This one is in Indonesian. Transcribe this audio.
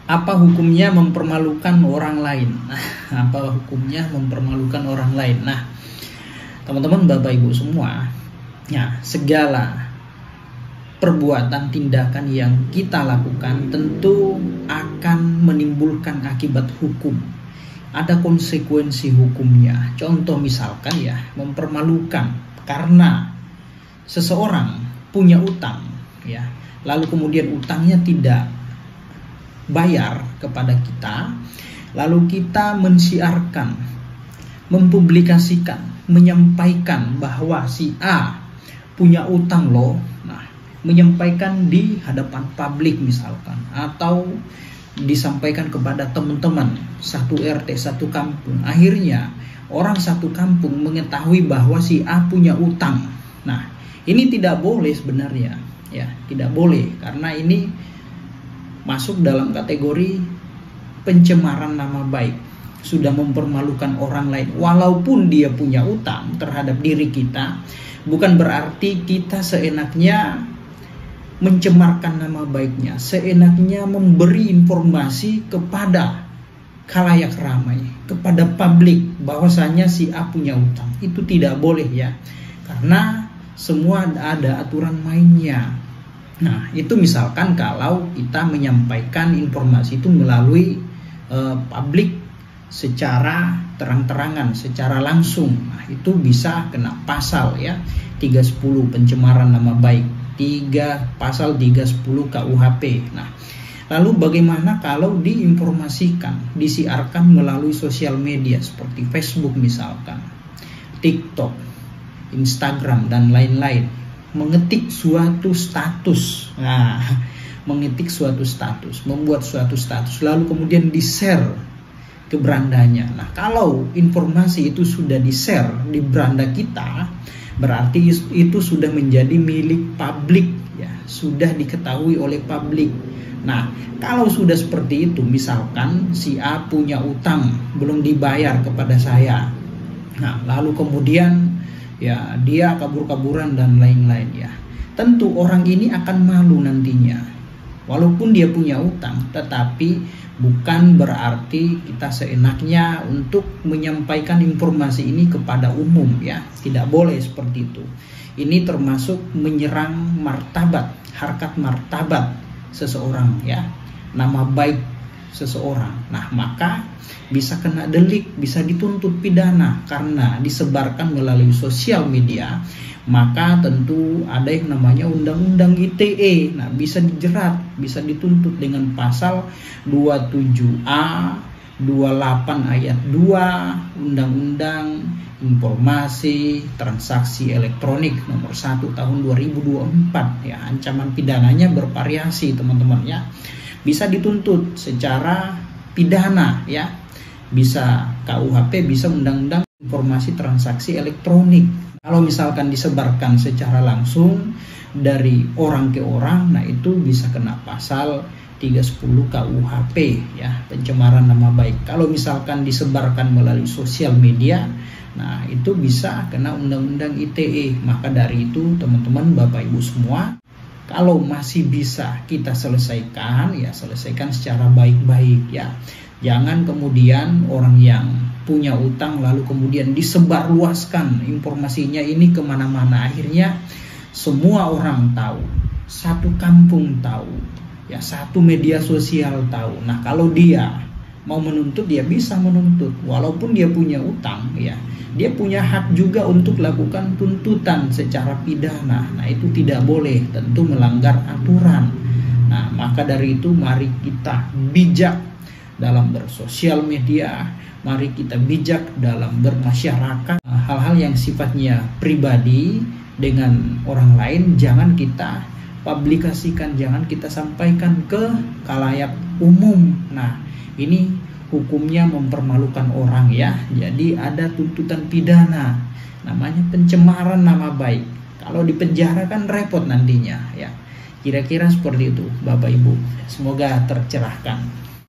Apa hukumnya mempermalukan orang lain? Apa hukumnya mempermalukan orang lain? Nah, teman-teman, Bapak Ibu semua, ya, segala perbuatan tindakan yang kita lakukan tentu akan menimbulkan akibat hukum. Ada konsekuensi hukumnya. Contoh misalkan ya, mempermalukan karena seseorang punya utang, ya, lalu kemudian utangnya tidak bayar kepada kita, lalu kita mensiarkan, mempublikasikan, menyampaikan bahwa si A punya utang loh. Nah, menyampaikan di hadapan publik misalkan, atau disampaikan kepada teman-teman satu RT, satu kampung. Akhirnya orang satu kampung mengetahui bahwa si A punya utang. Nah, ini tidak boleh sebenarnya, ya, tidak boleh, karena ini masuk dalam kategori pencemaran nama baik, sudah mempermalukan orang lain. Walaupun dia punya utang terhadap diri kita, bukan berarti kita seenaknya mencemarkan nama baiknya, seenaknya memberi informasi kepada khalayak ramai, kepada publik bahwasanya si A punya utang. Itu tidak boleh ya, karena semua ada aturan mainnya. Nah, itu misalkan kalau kita menyampaikan informasi itu melalui publik secara terang-terangan, secara langsung. Nah, itu bisa kena pasal ya 310 pencemaran nama baik, pasal 310 KUHP. Nah, lalu bagaimana kalau diinformasikan, disiarkan melalui sosial media seperti Facebook misalkan, TikTok, Instagram dan lain-lain? Mengetik suatu status, nah, mengetik suatu status, membuat suatu status, lalu kemudian di-share ke berandanya. Nah, kalau informasi itu sudah di-share di beranda kita, berarti itu sudah menjadi milik publik, ya, sudah diketahui oleh publik. Nah, kalau sudah seperti itu, misalkan si A punya utang belum dibayar kepada saya, nah, lalu kemudian ya dia kabur-kaburan dan lain-lain, ya, tentu orang ini akan malu nantinya. Walaupun dia punya utang, tetapi bukan berarti kita seenaknya untuk menyampaikan informasi ini kepada umum, ya, tidak boleh seperti itu. Ini termasuk menyerang martabat, harkat martabat seseorang, ya, nama baik seseorang. Nah, maka bisa kena delik, bisa dituntut pidana karena disebarkan melalui sosial media. Maka tentu ada yang namanya Undang-Undang ITE. Nah, bisa dijerat, bisa dituntut dengan pasal 27A 28 ayat 2 Undang-Undang Informasi Transaksi Elektronik nomor 1 tahun 2024, ya. Ancaman pidananya bervariasi, teman-teman, ya. Bisa dituntut secara pidana, ya, bisa KUHP, bisa Undang-Undang Informasi Transaksi Elektronik. Kalau misalkan disebarkan secara langsung dari orang ke orang, nah itu bisa kena pasal 310 KUHP, ya, pencemaran nama baik. Kalau misalkan disebarkan melalui sosial media, nah itu bisa kena Undang-Undang ITE. Maka dari itu, teman-teman, Bapak Ibu semua, kalau masih bisa kita selesaikan, ya selesaikan secara baik-baik, ya. Jangan kemudian orang yang punya utang lalu kemudian disebarluaskan informasinya ini kemana-mana. Akhirnya semua orang tahu, satu kampung tahu, ya, satu media sosial tahu. Nah, kalau dia mau menuntut, dia bisa menuntut. Walaupun dia punya utang, ya, dia punya hak juga untuk lakukan tuntutan secara pidana. Nah, itu tidak boleh, tentu melanggar aturan. Nah, maka dari itu mari kita bijak dalam bersosial media, mari kita bijak dalam bermasyarakat. Hal-hal yang sifatnya pribadi dengan orang lain jangan kita publikasikan, jangan kita sampaikan ke khalayak umum. Nah, ini hukumnya mempermalukan orang, ya. Jadi ada tuntutan pidana, namanya pencemaran nama baik. Kalau dipenjara kan repot nantinya, ya. Kira-kira seperti itu, Bapak Ibu. Semoga tercerahkan.